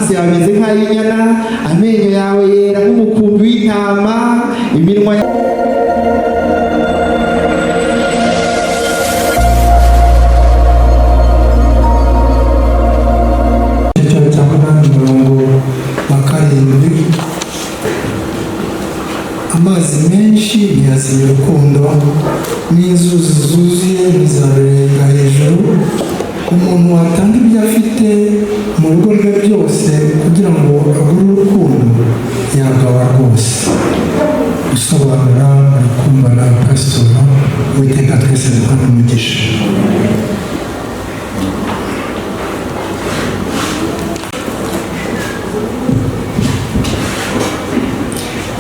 amaso yawe ameze nk'ay'inyana, amenyo yawe yera nk'umukumbi w'intama, iminwa amazi menshi ntiyazimya urukundo, n'inzuzi zuzuye ntizarenga hejuru. Umuntu watanga ibyo afite mu rugo rwe byose kugira ngo agure urukundo yagaba rwose. Gusobanura urukundo na pasitora. Uwiteka twese duhana umugisha.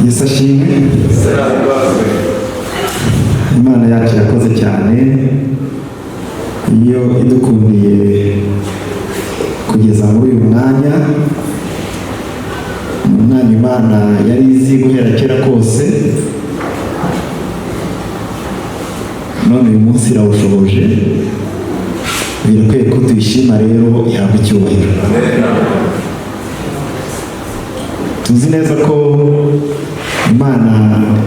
Yesu ashimwe. Imana yacu yakoze cyane iyo idukundiye kugeza muri uyu mwanya. Umwanya Imana yari izi guhera kera kose, none uyu munsi irawushoboje. Birakwiye ko tuyishima rero, ihabwa icyubahiro. Tuzi neza ko Imana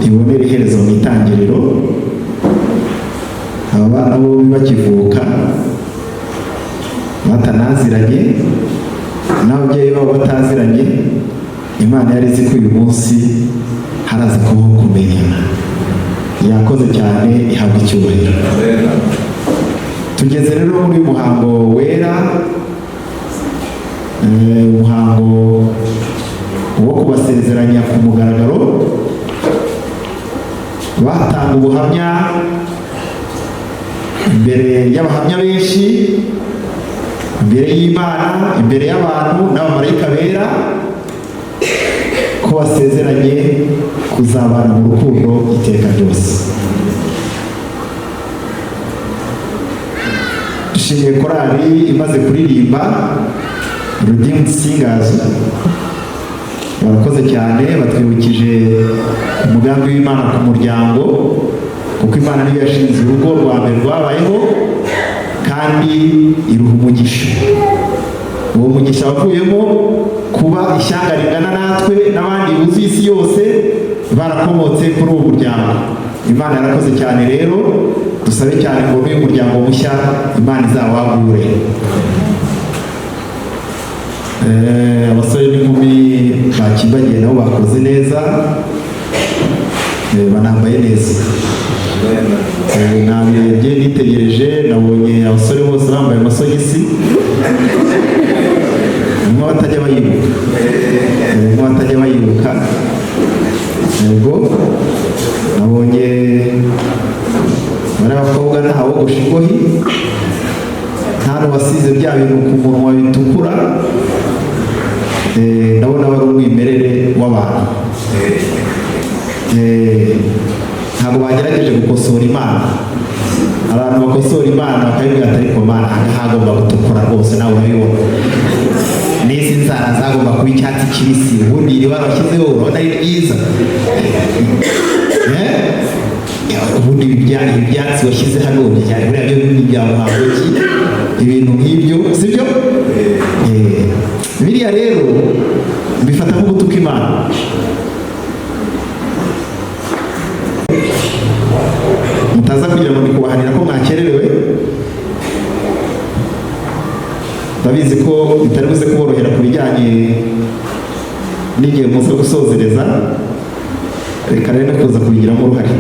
ibonera iherezo mu itangiriro. Aba bana bo bakivuka batanaziranye, n'ababyeyi babo bataziranye, Imana yari izi ko uyu munsi haraza kubaho kumenyana. Yakoze cyane, ihabwa icyubahiro. Tugeze rero muri muhango wera, umuhango wo kubasezeranya ku mugaragaro. Batanga ubuhamya imbere y'abahamya benshi, imbere y'Imana, imbere y'abantu n'abamarayika bera, ko basezeranye kuzabana mu rukundo iteka ryose. Dushimiye korali imaze kuririmba Redeemed Singers. Barakoze cyane, batwibukije umugambi w'Imana ku muryango, kuko Imana niyo yashinze urugo rwa mbere rwabayeho kandi iruha umugisha. Uwo mugisha wavuyemo kuba ishyanga rigana natwe n'abandi buzuye isi yose barakomotse kuri uwo muryango. Imana yarakoze cyane rero, dusabe cyane ngo n'uyu muryango mushya Imana izawagure. Abasore n'inkumi bakimbagiye nabo bakoze neza, banambaye neza. Nabirebye nitegereje, nabonye abasore bose bambaye amasogisi, nimwe batajya bayibuka. Yego, nabonye bari abakobwa ntawogosha ingohi, nta n'uwasize bya bintu ku munwa bitukura. Ndabona bari umwimerere w'abantu. Ntabwo bagerageje gukosora Imana. Abantu bakosora Imana bakabibwira ati ariko Imana hagomba gutukura rwose, nawe urabibona. N'izi nzara zagomba kuba icyatsi kibisi, ubundi iri barashyizeho urabona ari ryiza. Ubundi ibyatsi washyize hano cyane buriya byo bya muhango ki, ibintu nk'ibyo sibyo? Biriya rero mbifata nko gutuka Imana. Mutaza kugira ngo ndikubahanira ko mwakererewe. Ndabizi ko bitari buze kuborohera ku bijyanye n'igihe muze gusozereza. Reka rero kuza kubigiramo uruhare.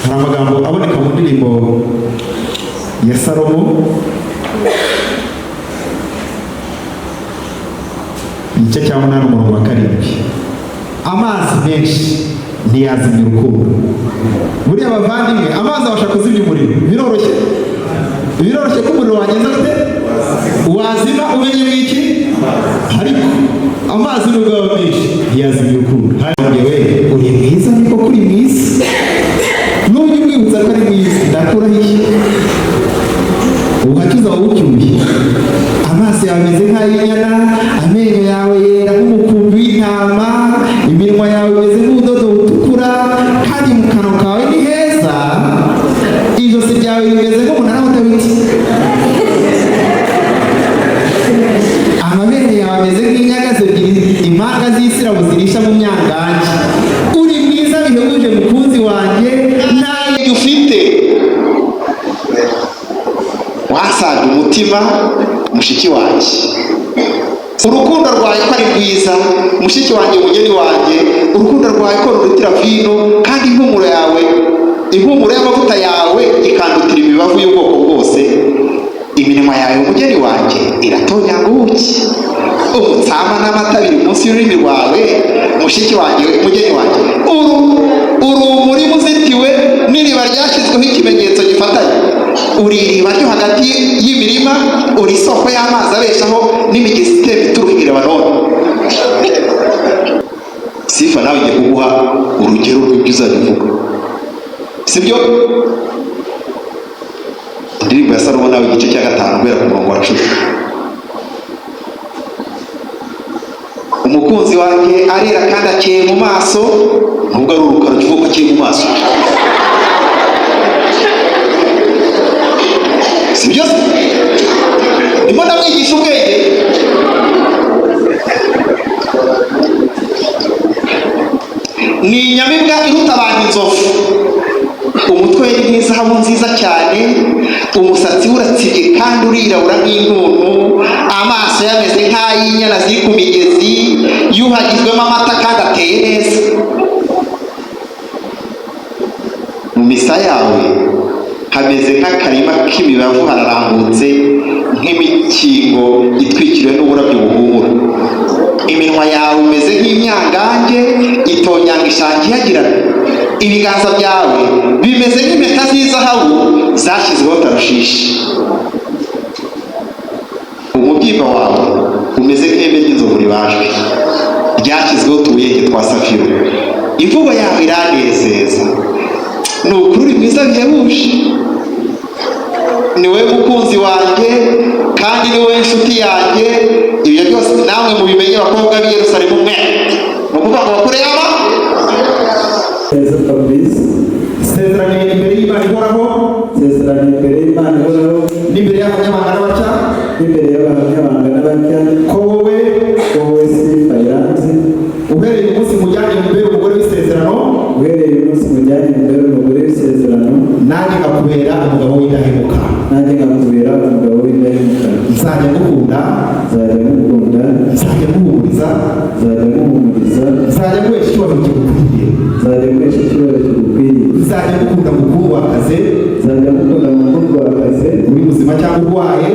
Hari amagambo aboneka mu ndirimbo ya Salomo, igice cya 8 umurongo wa 7. Amazi menshi ntiyazimya urukundo. Buriya abavandimwe, amazi abasha kuzimya umuriro. Biroroshye ko umuriro wagenda gute wazima umenye mwiki, ariko amazi nubwo aba menshi ntiyazimya urukundo. Yewe uri mwiza, niko kuri mwiza, n'ujya umwibutsa ko ari mwiza ndakurahiye, ugakiza wowe. Amaso yawe ameze nk'ay'inyana, amenyo yawe yera nk'umukumbi w'intama, iminwa yawe imeze nk'ubudodo butukura, kandi mu kanwa kawe ni heza, ijosi ryawe rimeze nk'umunara wa Dawidi. kandi umutima mushiki wanjye. Urukundo rwawe ko ari rwiza mushiki wanjye, umugeni wanjye, urukundo rwawe ko rurutira vino, kandi impumuro yawe, impumuro y'amavuta yawe ikandutira imibavu y'ubwoko bwose. Iminwa yawe umugeni wanjye iratonyanga ubuki, umutsama n'amata biri munsi y'ururimi rwawe mushiki wanjye, umugeni wanjye. uri umurima uzitiwe n'iriba ryashyizweho ikimenyetso gifatanye. Uri iriba ryo hagati y'imirima, uri isoko y'amazi abeshaho n'imigezi itemba ituruka i Lebanoni. Sifa nawe ngiye kuguha urugero rw'ibyo uzabivuga, sibyo? Indirimbo ya Salomo nawe igice cya 5 guhera ku murongo wa 10. Umukunzi wanjye arira kandi akeye mu maso, nubwo ari urukaro kivuga akeye mu maso, sibyo? Ndimo ndamwigisha ubwenge. Ni inyamibwa iruta abantu inzovu, umutwe we ni nk'izahabu nziza cyane, umusatsi we uratsibye kandi urirabura nk'intuntu, amaso yameze nk'ay'inyana ziri ku migezi yuhagizwemo amata kandi ateye neza. Mu misa yawe hameze nk'akarima k'imibavu, hararambutse nk'imikingo itwikiriwe n'uburabyo buhumura. Iminwa yawe imeze nk'imyangange itonyanga ishangi ihagirana. Ibiganza byawe bimeze nk'impeta z'izahabu zashyizweho tarushishi. Umubyimba wawe umeze nk'ihembe ry'inzovu ribajwe ryashyizweho utubuyenge twa safiro. Imvugo yawe iranezeza, ni ukuri uri mwiza bihebuje. Ni wowe mukunzi wanjye kandi ni wowe inshuti yanjye. Ibyo byose namwe mubimenye bakobwa b'i Yerusalemu mwe, ni ukuvuga ngo bakureba Sezeranye imbere y'Imana ihoraho, sezeranye imbere y'Imana ihoraho, n'imbere y'abanyamahanga n'abaca, n'imbere y'abanyamahanga n'abaca, ko wowe Sifa iranzi, uhereye umunsi mujyanye imbere umugore w'isezerano, uhereye umunsi mujyanye imbere umugore w'isezerano, nanjye ngakubera umugabo w'indahemuka, nanjye ngakubera umugabo w'indahemuka. Nzajya ngukunda, nzajya ngukunda, nzajya nguhumuriza, nzajya nguhumuriza, nzajya nguhesha icyubahiro kigukwiriye, nzajya nguhesha icyubahiro kigukwiriye, nzajya ngukunda ngukundwakaze, nzajya ngukunda ngukundwakaze, uri muzima cyangwa urwaye,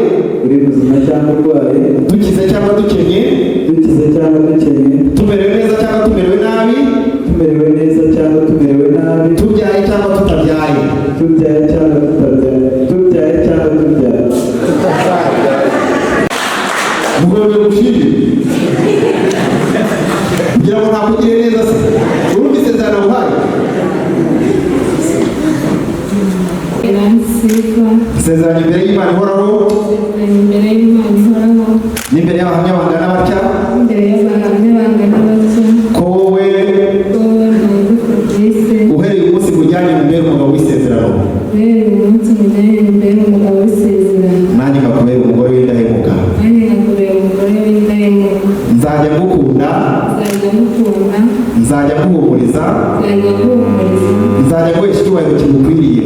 uri muzima cyangwa urwaye, dukize cyangwa dukenye, dukize cyangwa dukenye, tumerewe neza cyangwa tumerewe nabi, tumerewe neza cyangwa tumerewe nabi, tubyaye cyangwa tutabyaye, tubyaye cyangwa tutabyaye, tubyaye cyangwa tubyaye. Mugomba gushimira kugira ngo ntakugire neza se, urumva isezerano uhaye. Isezerano imbere y'Imana ihoraho, imbere y'Imana ihoraho, n'imbere y'abanyamahanga n'abaca, imbere y'abanyamahanga n'abaca, ko wowe uhereye umunsi mujyanye imbere umugabo w'isezerano, uhereye umunsi mujyanye imbere umugabo w'isezerano, nanjye ngakubera umugore w'indahemuka, nanjye ngakubera umugore w'indahemuka. Nzajya ngukunda, nzajya ngukunda, nzajya nguhumuriza, nzajya nguhumuriza, nzajya nguhesha icyubahiro kigukwiriye,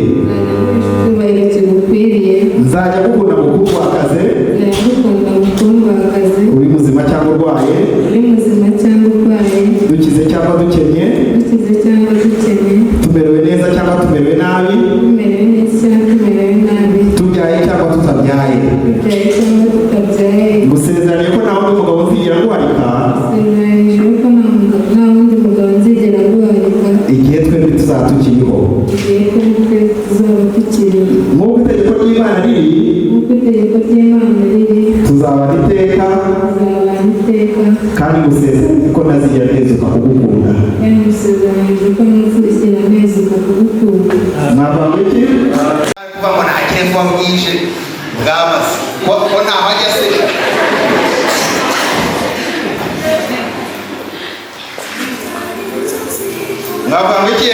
icyubahiro kigukwiriye, nzajya ngukunda ngukundwakaze, nzajya ngukunda ngukundwakaze, uri muzima cyangwa urwaye, uri muzima cyangwa urwaye, dukize cyangwa dukenye, dukize cyangwa dukenye, tumerewe neza cyangwa tumerewe nabi, tumerewe neza cyangwa tumerewe nabi, tubyaye cyangwa tutabyaye, tubyaye cyangwa tutabyaye. Ngusezeranye ko nta wundi mugabo nzigera guharika, ngusezeranye ko nta wundi mugabo nzigera guharika, igihe twembi tuzaba tukiriho, igihe twembi tuzaba tukiriho. Nk'uko itegeko ry'Imana riri, nk'uko itegeko ry'Imana riri, tuzabana iteka, tuzabana iteka, kandi ngusezeranye ko ntazigera ntezuka kugukunda, kandi ngusezeranye ko ntazigera ntezuka kugukunda. Mwavanga iki? Kuva ngo ntakire kuba bwije bwamaze, ko ntaho ajya se. Mwavanga iki?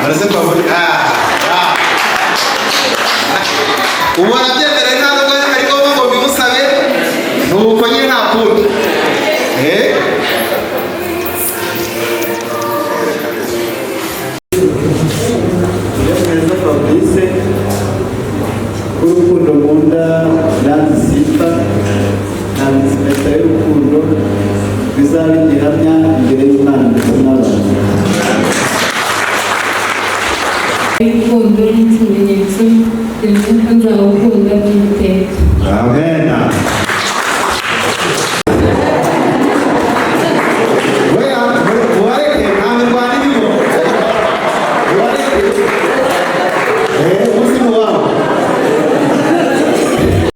Maraze kuvuga ubu arabyemera nta nubwo ariko ngo bimusabe, nuko nyine nta kundi. Urukundo gahunda Iranzi Sifa na Minisiteri y'Urukundo bizaba igihamya imbere y'Imana ndetse n'abantu. Urukundo ni ikimenyetso cyerekana ko nzawukunda by'iteka. Amen.